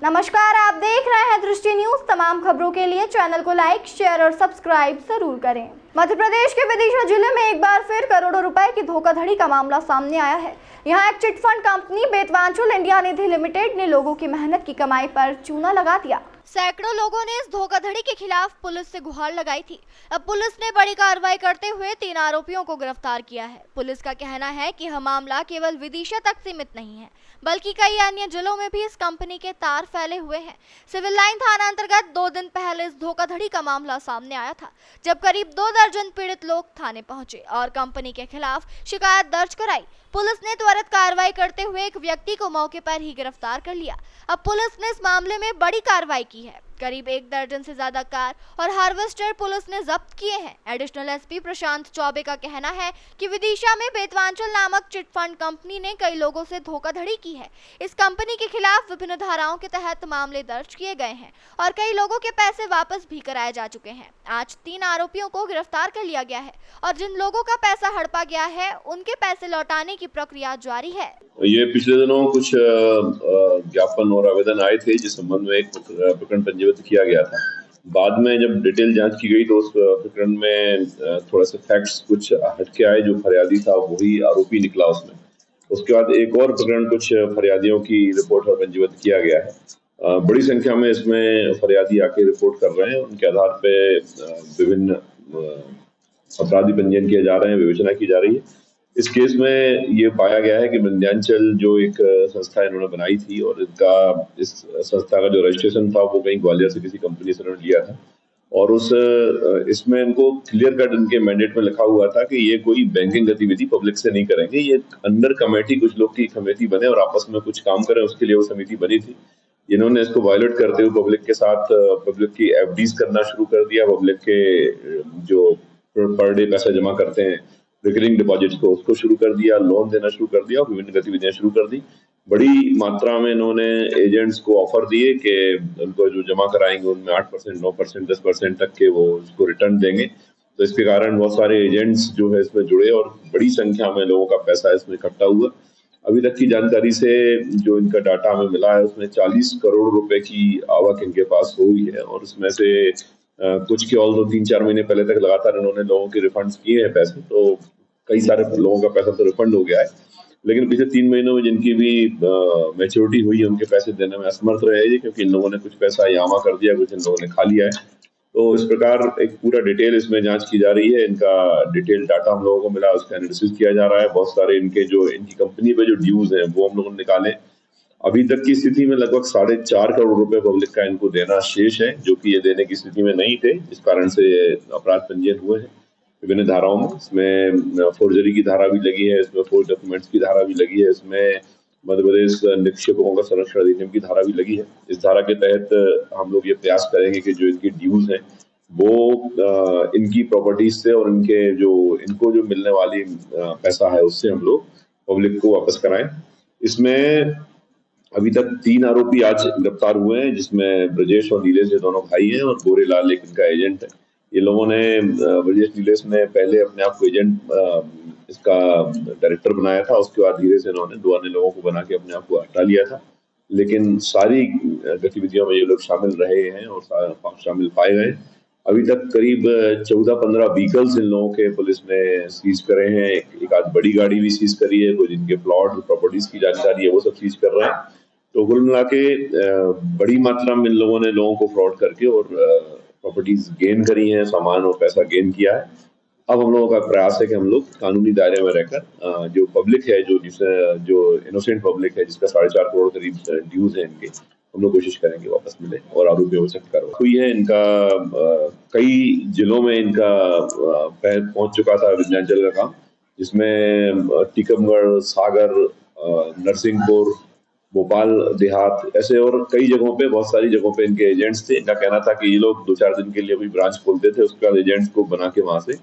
नमस्कार, आप देख रहे हैं दृष्टि न्यूज। तमाम खबरों के लिए चैनल को लाइक, शेयर और सब्सक्राइब जरूर करें। मध्य प्रदेश के विदिशा जिले में एक बार फिर करोड़ों रुपए की धोखाधड़ी का मामला सामने आया है। यहां एक चिटफंड कंपनी बेतवांचल इंडिया निधि लिमिटेड ने लोगों की मेहनत की कमाई पर चूना लगा दिया। सैकड़ों लोगों ने इस धोखाधड़ी के खिलाफ पुलिस से गुहार लगाई थी। अब पुलिस ने बड़ी कार्रवाई करते हुए 3 आरोपियों को गिरफ्तार किया है। पुलिस का कहना है कि यह मामला केवल विदिशा तक सीमित नहीं है, बल्कि कई अन्य जिलों में भी इस कंपनी के तार फैले हुए हैं। सिविल लाइन थाना अंतर्गत 2 दिन पहले इस धोखाधड़ी का मामला सामने आया था, जब करीब 2 दर्जन पीड़ित लोग थाने पहुंचे और कंपनी के खिलाफ शिकायत दर्ज कराई। पुलिस ने त्वरित कार्रवाई करते हुए एक व्यक्ति को मौके पर ही गिरफ्तार कर लिया। अब पुलिस ने इस मामले में बड़ी कार्रवाई की है। करीब 1 दर्जन से ज्यादा कार और हार्वेस्टर पुलिस ने जब्त किए हैं। एडिशनल एसपी प्रशांत चौबे का कहना है कि विदिशा में बेतवांचल नामक चिटफंड कंपनी ने कई लोगों से धोखाधड़ी की है। इस कंपनी के खिलाफ विभिन्न धाराओं के तहत मामले दर्ज किए गए हैं और कई लोगों के पैसे वापस भी कराए जा चुके हैं। आज 3 आरोपियों को गिरफ्तार कर लिया गया है और जिन लोगों का पैसा हड़पा गया है उनके पैसे लौटाने की प्रक्रिया जारी है। ये पिछले दिनों कुछ ज्ञापन और आवेदन आए थे जिस संबंध में एक प्रकरण पंजीबद्ध किया गया था। बाद में जब डिटेल जांच की गई तो उस प्रकरण में थोड़ा सा फैक्ट्स कुछ हटके आए। जो फरियादी था वही आरोपी निकला उसमें। उसके बाद एक और प्रकरण कुछ फरियादियों की रिपोर्ट पर पंजीबद्ध किया गया है। बड़ी संख्या में इसमें फरियादी आके रिपोर्ट कर रहे हैं। उनके आधार पे विभिन्न अपराधी पंजीयन किए जा रहे हैं, विवेचना की जा रही है। इस केस में ये पाया गया है कि विंध्याचल जो एक संस्था इन्होंने बनाई थी और इस संस्था का जो रजिस्ट्रेशन था वो कहीं ग्वालियर से किसी कंपनी से इन्होंने लिया था और इसमें इनको क्लियर कट इनके मैंडेट में लिखा हुआ था कि ये कोई बैंकिंग गतिविधि पब्लिक से नहीं करेंगे। ये अंडर कमेटी, कुछ लोग की कमेटी बने और आपस में कुछ काम करें, उसके लिए वो समिति बनी थी। इन्होंने इसको वायलेट करते हुए पब्लिक के साथ पब्लिक की एफडीज करना शुरू कर दिया। पब्लिक के जो पर डे पैसा जमा करते हैं रिकरिंग डिपॉजिट्स को, उसको शुरू कर दिया, लोन देना शुरू कर दिया और विभिन्न गतिविधियां शुरू कर दी। बड़ी मात्रा में इन्होंने एजेंट्स को ऑफर दिए कि उनको जो जमा कराएंगे उनमें 8%, 9%, 10% तक के वो उसको रिटर्न देंगे। तो इसके कारण बहुत सारे एजेंट्स जो है इसमें जुड़े और बड़ी संख्या में लोगों का पैसा इसमें इकट्ठा हुआ। अभी तक की जानकारी से जो इनका डाटा हमें मिला है उसमें 40 करोड़ रुपए की आवक इनके पास हुई है और उसमें से कुछ के ऑल 3-4 महीने पहले तक लगातार इन्होंने लोगों के रिफंड्स किए हैं पैसे। तो कई सारे लोगों का पैसा तो रिफंड हो गया है, लेकिन पिछले 3 महीनों में जिनकी भी मैच्योरिटी हुई है उनके पैसे देने में असमर्थ रहे हैं, क्योंकि इन लोगों ने कुछ पैसा यामा कर दिया, कुछ इन लोगों ने खा लिया है। तो इस प्रकार एक पूरा डिटेल इसमें जांच की जा रही है। इनका डिटेल डाटा हम लोगों को मिला, उसका एनालिसिस किया जा रहा है। बहुत सारे इनकी कंपनी पे जो ड्यूज हैं वो हम लोगों ने निकाले। अभी तक की स्थिति में लगभग 4.5 करोड़ रुपए पब्लिक का इनको देना शेष है, जो कि ये देने की स्थिति में नहीं थे, जिस कारण से अपराध पंजीयन हुए हैं विभिन्न धाराओं में। इसमें फोर्जरी की धारा भी लगी है, इसमें फोर्ज डॉक्यूमेंट्स की धारा भी लगी है, इसमें मध्य प्रदेश निक्षेपकों का संरक्षण अधिनियम की धारा भी लगी है। इस धारा के तहत हम लोग ये प्रयास करेंगे कि जो इनकी ड्यूज हैं वो इनकी प्रॉपर्टीज से और इनको जो मिलने वाली पैसा है उससे हम लोग पब्लिक को वापस कराएं। इसमें अभी तक 3 आरोपी आज गिरफ्तार हुए हैं, जिसमें ब्रजेश और नीलेश ये दोनों भाई हैं और गोरेलाल एक इनका एजेंट है। ये लोगों ने ब्रजेश नीलेश ने पहले अपने आप को एजेंट इसका डायरेक्टर बनाया था, उसके बाद धीरे से इन्होंने 2 अन्य लोगों को बना के अपने आप को हटा लिया था। लेकिन सारी गतिविधियों में ये लोग शामिल रहे हैं और शामिल पाए गए। अभी तक करीब 14-15 व्हीकल्स इन लोगों के पुलिस ने सीज करे हैं। एक आध बड़ी गाड़ी भी सीज करी है, कुछ इनके प्लॉट प्रॉपर्टीज की जानकारी है वो सब सीज कर रहे हैं। तो कुल मिला के बड़ी मात्रा में इन लोगों ने लोगों को फ्रॉड करके और प्रॉपर्टीज गेन करी हैं, सामान और पैसा गेन किया है। अब हम लोगों का प्रयास है कि हम लोग कानूनी दायरे में रहकर जो पब्लिक है, जो इनोसेंट पब्लिक है, जिसका 4.5 करोड़ करीब ड्यूज है इनके, हम लोग कोशिश करेंगे वापस मिले और आरोपियों को सख्त कार्रवाई हुई है। इनका कई जिलों में इनका पहुंच चुका था विंध्याचल का काम, जिसमें टीकमगढ़, सागर, नरसिंहपुर, भोपाल देहात, ऐसे और कई जगहों पे, बहुत सारी जगहों पे इनके एजेंट्स थे। इनका कहना था कि ये लोग 2-4 दिन के लिए कोई ब्रांच खोलते थे, उसके बाद एजेंट्स को बना के वहां से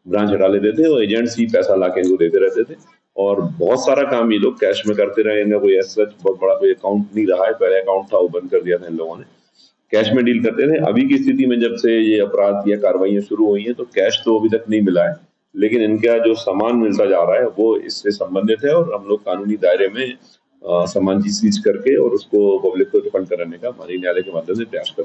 ब्रांच हटा लेते थे और एजेंट्स ही पैसा ला के इनको देते रहते थे और बहुत सारा काम ये लोग कैश में करते रहे। इनका कोई ऐसा बहुत बड़ा कोई अकाउंट नहीं रहा है, पहले अकाउंट था वो बंद कर दिया था इन लोगों ने, कैश में डील करते थे। अभी की स्थिति में जब से ये अपराध या कार्रवाइयां शुरू हुई हैं तो कैश तो अभी तक नहीं मिला है, लेकिन इनका जो सामान मिलता जा रहा है वो इससे संबंधित है और हम लोग कानूनी दायरे में सामान की सीज करके और उसको पब्लिक को रिफंड कराने का हमारे न्यायालय के माध्यम से प्रयास कर